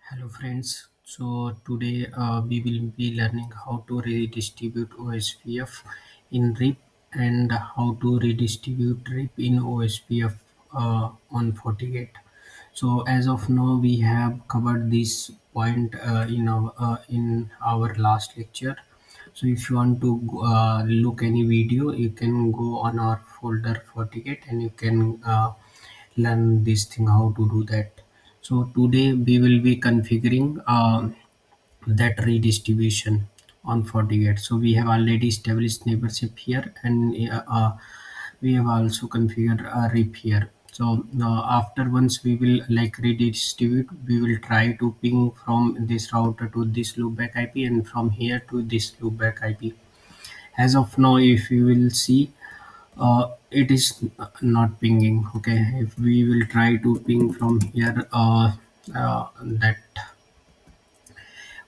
Hello friends. So today we will be learning how to redistribute OSPF in RIP and how to redistribute RIP in OSPF on FortiGate. So as of now we have covered this point in our last lecture. So if you want to look any video, you can go on our folder FortiGate and you can learn this thing how to do that. So today we will be configuring that redistribution on FortiGate. So we have already established neighborship here, and we have also configured a RIP here. So after once we will like redistribute, we will try to ping from this router to this loopback IP and from here to this loopback IP. As of now, if you will see, it is not pinging. Okay, if we will try to ping from here, that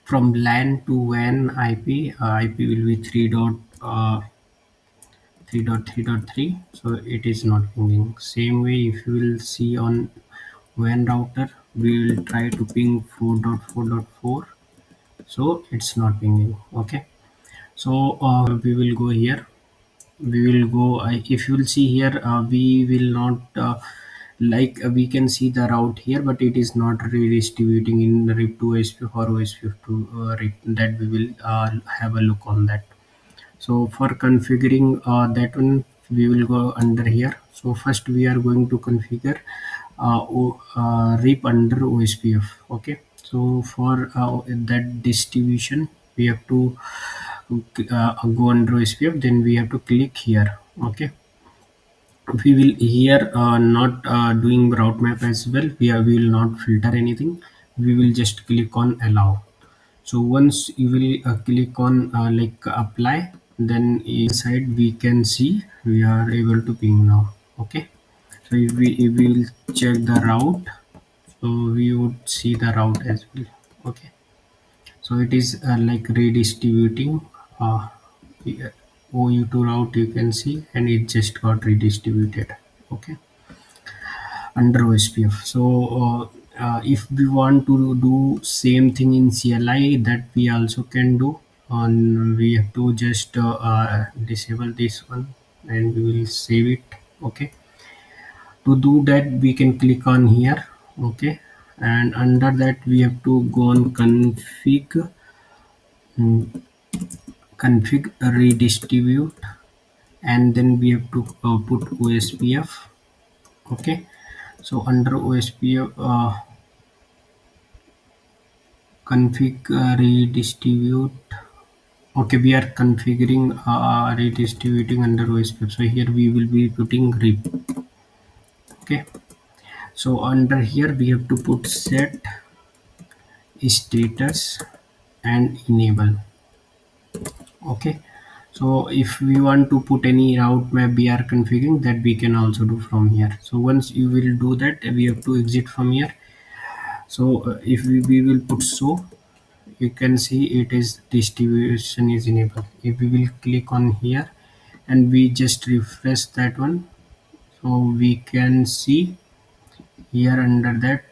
from LAN to WAN IP, IP will be 3.3.3. So it is not pinging. Same way, if you will see on WAN router, we will try to ping 4.4.4. So it's not pinging. Okay, so we will go here. We will go. If you will see here, we will not. We can see the route here, but it is not redistributing in the RIP to OSPF or OSPF to RIP. That we will have a look on that. So for configuring that one, we will go under here. So first we are going to configure RIP under OSPF. Okay, so for that distribution we have to go under OSPF, then we have to click here. Okay, we will here not doing route map as well. We will not filter anything. We will just click on allow. So once you will click on like apply, then inside we can see we are able to ping now. Okay, so if we will check the route, so we would see the route as well. Okay, so it is like redistributing yeah, OU2 route, you can see, and it just got redistributed. Okay, under OSPF. So if we want to do same thing in CLI, that we also can do. And we have to just disable this one and we will save it. Okay, to do that we can click on here. Okay, and under that we have to go on mm, config redistribute, and then we have to put OSPF. Okay, so under OSPF config redistribute. Okay, we are configuring redistributing under OSPF. So here we will be putting RIP. Okay, so under here we have to put set status and enable. Okay, so if we want to put any route map we are configuring, that we can also do from here. So once you will do that, we have to exit from here. So if we will put so, you can see it is distribution is enabled. If we will click on here and we just refresh that one, so we can see here under that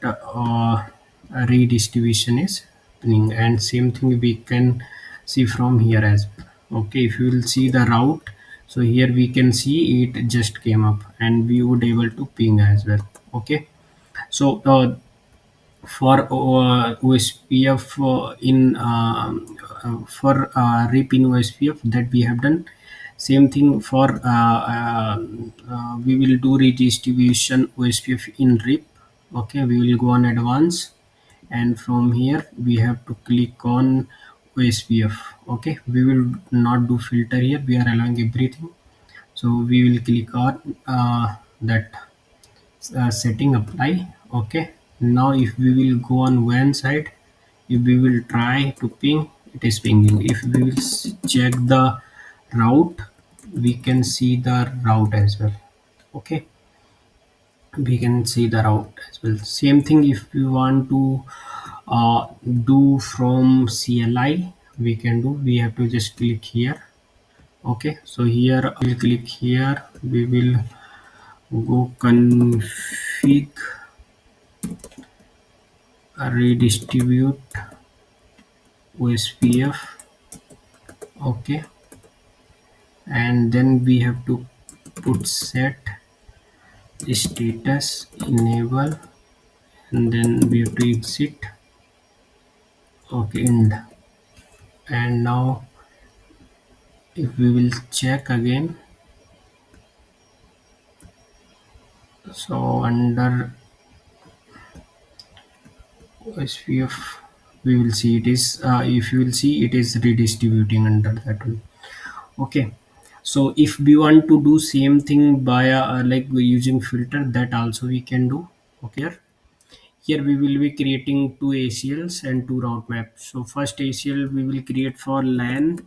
redistribution is happening, and same thing we can see from here as well. Okay, if you will see the route, so here we can see it just came up and we would able to ping as well. Okay, so for OSPF for RIP in OSPF, that we have done. Same thing for we will do redistribution OSPF in RIP. Okay, we will go on advanced, and from here we have to click on OSPF. Okay, we will not do filter here. We are allowing everything. So we will click on that setting apply. Okay, now if we will go on WAN side, if we will try to ping, it is pinging. If we will check the route, we can see the route as well. Okay, we can see the route as well. Same thing if we want to do from CLI, we can do. We have to just click here. Okay, so here we'll click here. We will go config redistribute OSPF. Okay, and then we have to put set status enable, and then we have to exit. Okay, end. And now if we will check again, so under OSPF we will see it is if you will see it is redistributing under that one. Okay, so if we want to do same thing by like using filter, that also we can do. Okay, here we will be creating two ACLs and two route maps. So first ACL we will create for LAN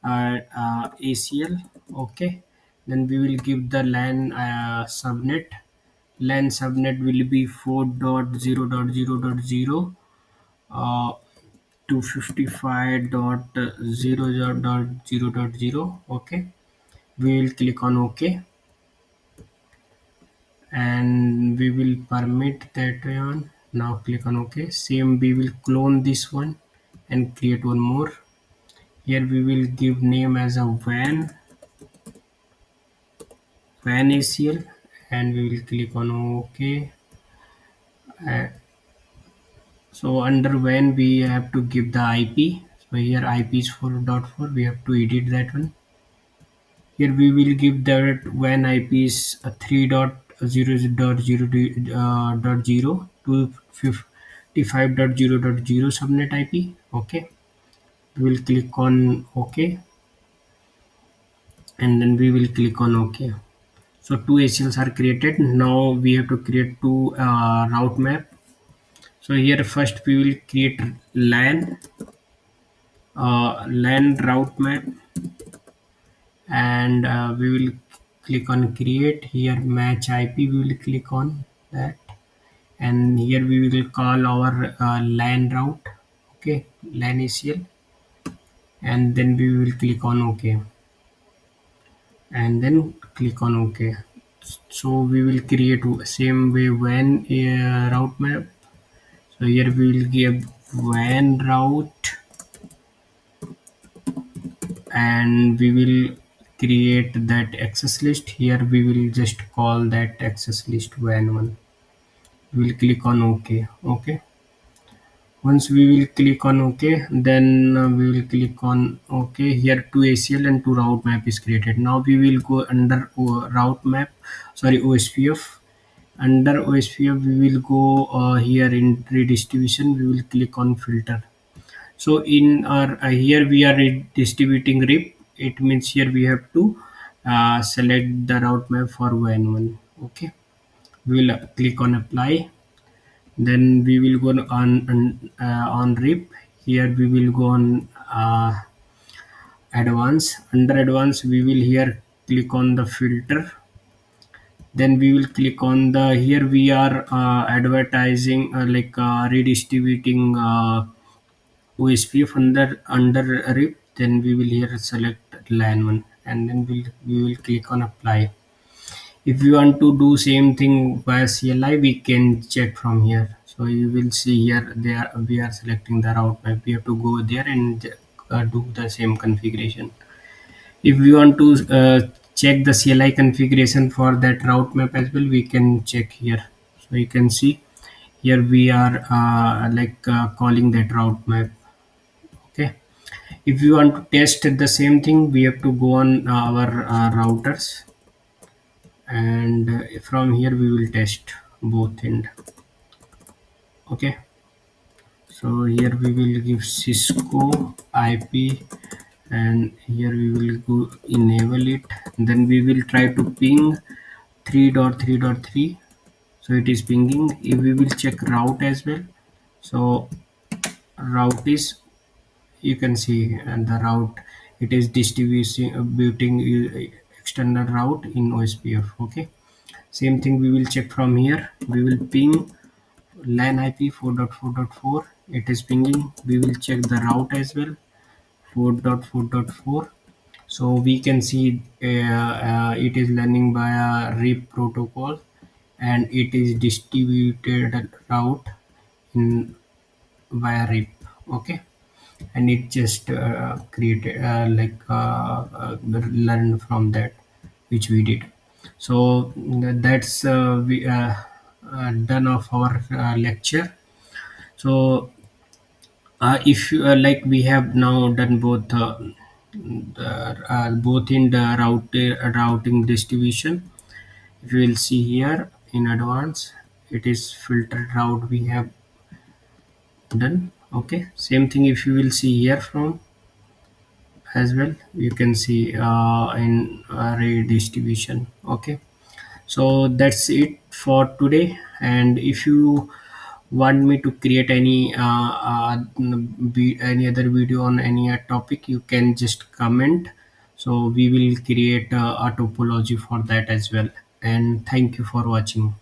ACL. Okay, then we will give the LAN subnet. LAN subnet will be 4.0.0.0 uh, 255.0.0.0. Okay, we will click on OK, and we will permit that one. Now click on OK. Same, we will clone this one and create one more. Here we will give name as a WAN ACL, and we will click on OK. Uh, so under WAN we have to give the IP. So here IP is 4.4. We have to edit that one. Here we will give that WAN IP is 3.0.0.0 to 55.0.0 subnet IP. Okay, we will click on OK, and then we will click on OK. So two ACLs are created. Now we have to create two route map. So here first we will create LAN route map, and we will click on create. Here match IP, we will click on that, and here we will call our LAN route. Okay, LAN ACL, and then we will click on OK, and then click on OK. So we will create same way WAN route map. So here we will give WAN route, and we will create that access list. Here we will just call that access list WAN1. We will click on OK. Okay, once we will click on OK, then we will click on OK. Here two ACL and two route map is created. Now we will go under route map, sorry, OSPF. Under OSPF we will go here in redistribution, we will click on filter. So in our here we are redistributing RIP. It means here we have to select the route map for WAN1. Okay, we will click on apply. Then we will go on RIP. Here we will go on advanced. Under advanced we will here click on the filter. Then we will click on the, here we are advertising like redistributing OSPF under RIP. Then we will here select LAN1, and then we will click on apply. If you want to do same thing via CLI, we can check from here. So you will see here there we are selecting the route map. We have to go there and do the same configuration. If we want to check the CLI configuration for that route map as well, we can check here. So you can see here we are calling that route map. Okay, if you want to test the same thing, we have to go on our routers, and from here we will test both end. Okay, so here we will give Cisco IP, and here we will go enable it. Then we will try to ping 3.3.3. So it is pinging. If we will check route as well, so route is, you can see, and the route, it is distributing external route in OSPF. Okay, same thing we will check from here. We will ping LAN IP 4.4.4. It is pinging. We will check the route as well, 4.4.4. So we can see it is learning via RIP protocol, and it is distributed route in via RIP. Okay, and it just created learned from that which we did. So that's we done of our lecture. So if you like, we have now done both both in the routing distribution. If you will see here in advance, it is filtered route we have done. Okay, same thing if you will see here from as well, you can see in redistribution. Okay, so that's it for today. And if you want me to create any other video on any topic, you can just comment, so we will create a topology for that as well. And thank you for watching.